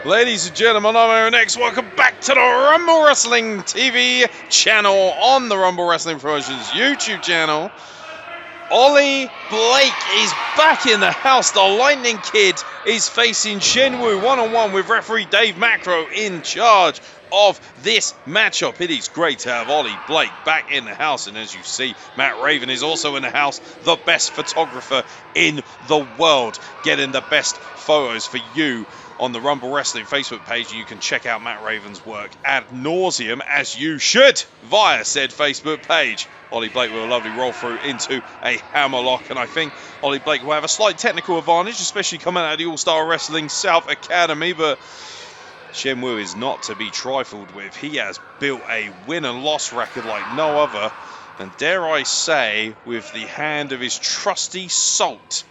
Ladies and gentlemen, I'm Aaron X. Welcome back to the Rumble Wrestling TV channel on the Rumble Wrestling Promotions YouTube channel. Oli Blake is back in the house. The Lightning Kid is facing Shenwoo one-on-one with referee Dave Macro in charge of this matchup. It is great to have Oli Blake back in the house, and as you see, Matt Raven is also in the house, the best photographer in the world, getting the best photos for you on the Rumble Wrestling Facebook page. You can check out Matt Raven's work ad nauseum, as you should, via said Facebook page. Oli Blake with a lovely roll through into a hammerlock, and I think Oli Blake will have a slight technical advantage, especially coming out of the All-Star Wrestling South Academy, but Shenwoo is not to be trifled with. He has built a win and loss record like no other, and dare I say, with the hand of his trusty Salt.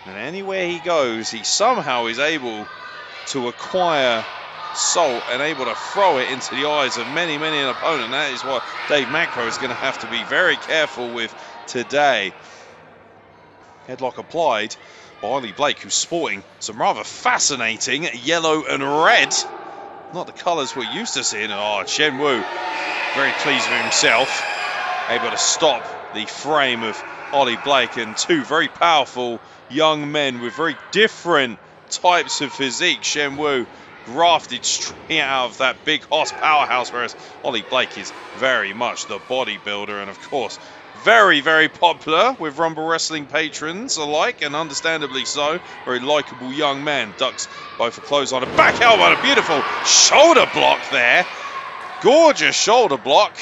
And anywhere he goes, he somehow is able to acquire Salt and able to throw it into the eyes of many an opponent. That is what Dave Macro is going to have to be very careful with today. Headlock applied by Oli Blake, who's sporting some rather fascinating yellow and red. Not the colours we're used to seeing. Oh, Shenwoo, very pleased with himself. Able to stop the frame of Oli Blake, and two very powerful young men with very different types of physique. Shenwoo grafted straight out of that big horse powerhouse, whereas Oli Blake is very much the bodybuilder, and of course very popular with Rumble Wrestling patrons alike, and understandably so. Very likeable young man. Ducks both a close on a back elbow and a beautiful shoulder block there. Gorgeous shoulder block.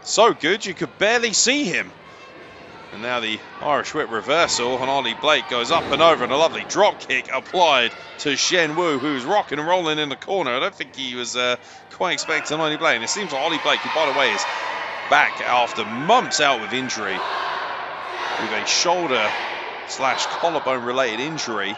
So good you could barely see him. And now the Irish whip reversal, and Oli Blake goes up and over, and a lovely drop kick applied to Shenwoo, who's rocking and rolling in the corner. I don't think he was quite expecting Oli Blake. And it seems like Oli Blake, who by the way is back after months out with injury, with a shoulder / collarbone related injury.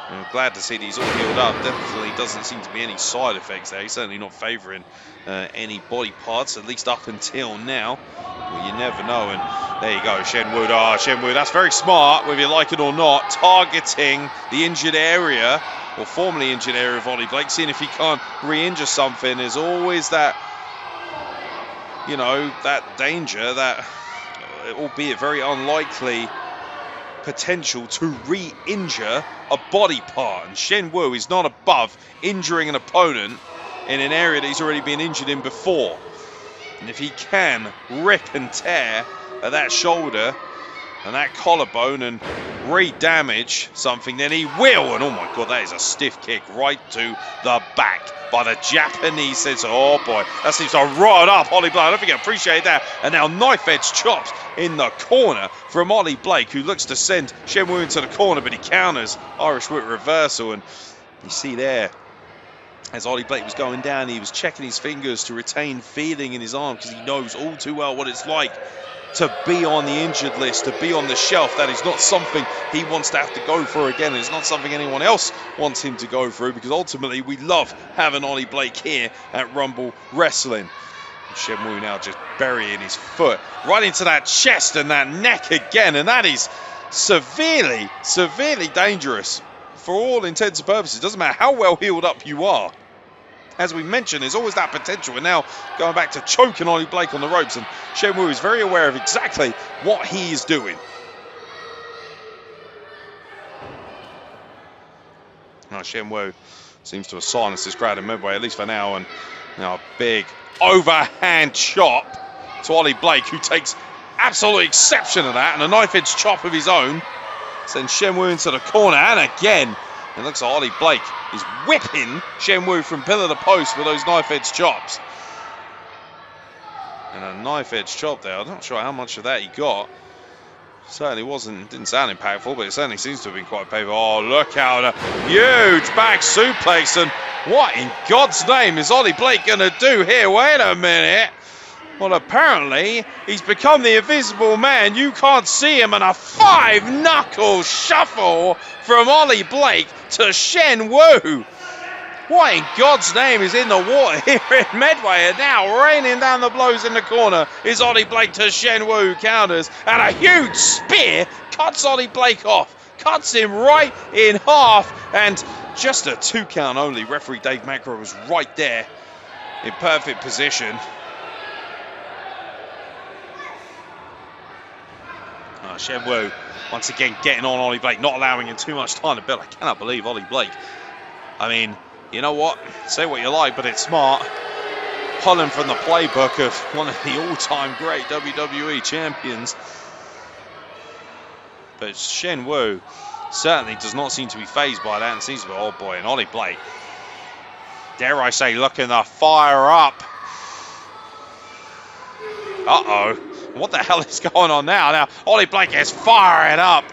I'm glad to see that he's all healed up. Definitely doesn't seem to be any side effects there. He's certainly not favouring any body parts, at least up until now. Well, you never know. And there you go, Shenwoo. Ah, Shenwoo, that's very smart, whether you like it or not. Targeting the injured area, or formerly injured area of Oli Blake, seeing if he can't re-injure something. There's always that, you know, that danger, that, albeit very unlikely, potential to re-injure a body part. And Shenwoo is not above injuring an opponent in an area that he's already been injured in before. And if he can rip and tear at that shoulder and that collarbone and re-damage something, then he will. And oh my god, that is a stiff kick right to the back by the Japanese Sensation. Oh boy, that seems to rod up Oli Blake. I don't think I appreciate that. And now knife edge chops in the corner from Oli Blake, who looks to send Shenwoo into the corner, but he counters. Irish whip reversal, and you see there, as Oli Blake was going down, he was checking his fingers to retain feeling in his arm, because he knows all too well what it's like to be on the injured list, to be on the shelf. That is not something he wants to have to go through again. It's not something anyone else wants him to go through, because ultimately we love having Oli Blake here at Rumble Wrestling. And Shenwoo now just burying his foot right into that chest and that neck again, and that is severely dangerous for all intents and purposes, it doesn't matter how well healed up you are. As we mentioned, there's always that potential. And now going back to choking Oli Blake on the ropes, and Shenwoo is very aware of exactly what he is doing. Now Shenwoo seems to have silenced this crowd in midway, at least for now. And now a big overhand chop to Oli Blake, who takes absolute exception of that. And a knife-edge chop of his own sends Shenwoo into the corner. And again, it looks like Oli Blake is whipping Shenwoo from pillar to post with those knife-edge chops. And a knife-edge chop there. I'm not sure how much of that he got. Certainly didn't sound impactful, but it certainly seems to have been quite painful. Oh, look out, a huge back suplex. And what in God's name is Oli Blake going to do here? Wait a minute. Well, apparently, he's become the invisible man. You can't see him. And a 5-knuckle shuffle from Oli Blake to Shenwoo. What in God's name is in the water here in Medway? And now raining down the blows in the corner is Oli Blake to Shenwoo, counters. And a huge spear cuts Oli Blake off. Cuts him right in half. And just a 2 count only. Referee Dave Macro was right there in perfect position. Shenwoo once again getting on Oli Blake, not allowing him too much time to build. I cannot believe Oli Blake. I mean, you know what? Say what you like, but it's smart. Pulling from the playbook of one of the all-time great WWE champions. But Shenwoo certainly does not seem to be fazed by that and seems to be, oh boy, and Oli Blake, dare I say, looking to fire up. Uh-oh. What the hell is going on now? Now, Oli Blake is firing up.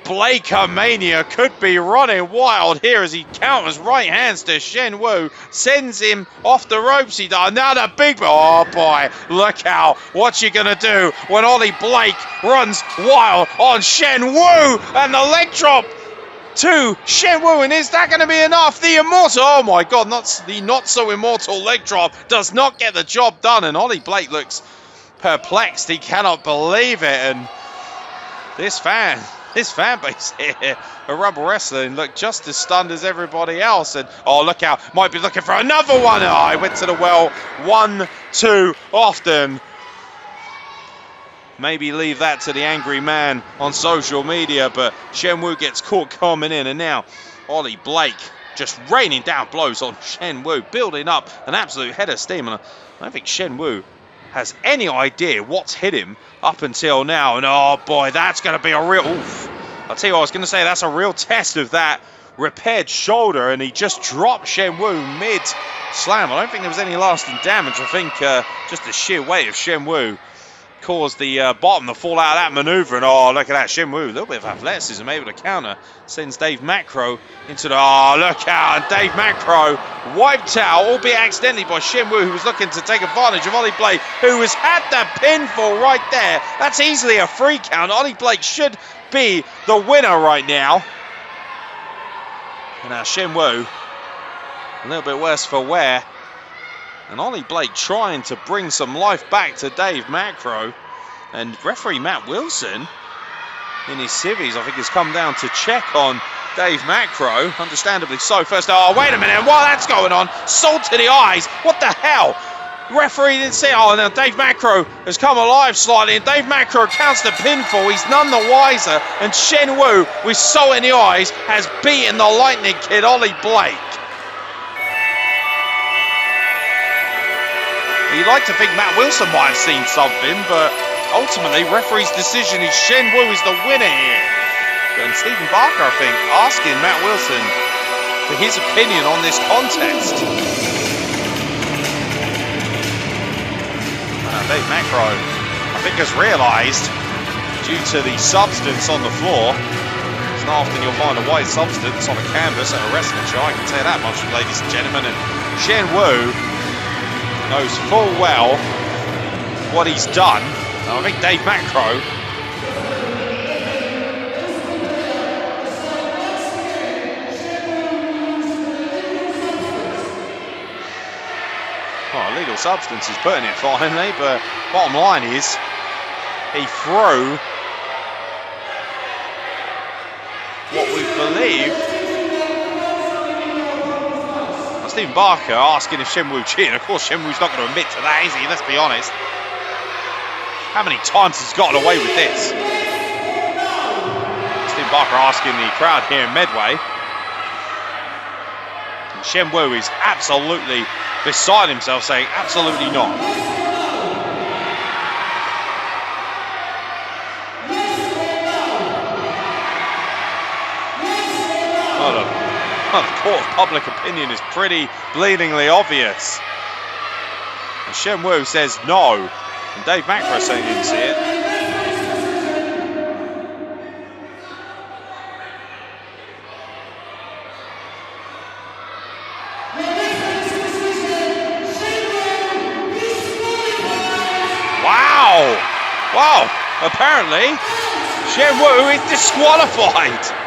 Blakeomania could be running wild here as he counters right hands to Shenwoo. Sends him off the ropes. He does. Now the big... Oh, boy. Look out. What you going to do when Oli Blake runs wild on Shenwoo? And the leg drop to Shenwoo. And is that going to be enough? The immortal... Oh, my God. The not-so-immortal leg drop does not get the job done. And Oli Blake looks perplexed. He cannot believe it. And this fan base here at Rumble Wrestling look just as stunned as everybody else. And oh, look out, might be looking for another one. Oh, I went to the well one too often. Maybe leave that to the angry man on social media, but Shenwoo gets caught coming in. And now Oli Blake just raining down blows on Shenwoo, building up an absolute head of steam. And I don't think Shenwoo has any idea what's hit him up until now. And oh boy, that's going to be a real... Oof. I'll tell you what, I was going to say, that's a real test of that repaired shoulder. And he just dropped Shenwoo mid-slam. I don't think there was any lasting damage. I think just the sheer weight of Shenwoo caused the bottom to fall out of that maneuver. And oh, look at that, Shenwoo, a little bit of athleticism, able to counter. Sends Dave Macro into the... Oh, look out, and Dave Macro wiped out, albeit accidentally, by Shenwoo, who was looking to take advantage of Oli Blake, who has had the pinfall right there. That's easily a 3 count. Oli Blake should be the winner right now. And now Shenwoo, a little bit worse for wear. And Oli Blake trying to bring some life back to Dave Macro. And referee Matt Wilson, in his civvies, I think has come down to check on Dave Macro. Understandably so. First, oh, wait a minute. While that's going on, salt to the eyes. What the hell? Referee didn't see. Oh, now Dave Macro has come alive slightly. And Dave Macro counts the pinfall. He's none the wiser. And Shenwoo, with salt in the eyes, has beaten the Lightning Kid, Oli Blake. You'd like to think Matt Wilson might have seen something, but ultimately, referee's decision is Shenwoo is the winner here. And Stephen Barker, I think, asking Matt Wilson for his opinion on this contest. Dave Macro, I think, has realised, due to the substance on the floor, it's not often you'll find a white substance on a canvas at a wrestling show, I can tell you that much, ladies and gentlemen. And Shenwoo knows full well what he's done. And I think Dave Macro illegal substance is putting it finally, but bottom line is he threw what we believe Stephen Barker asking if Shenwoo cheated. Of course, Shenwoo's not going to admit to that, is he? Let's be honest. How many times has he gotten away with this? Stephen Barker asking the crowd here in Medway. And Shenwoo is absolutely beside himself, saying absolutely not. Well, the court of public opinion is pretty bleedingly obvious. And Shenwoo says no. And Dave Macro saying he didn't see it. Wow! Wow! Apparently, Shenwoo is disqualified.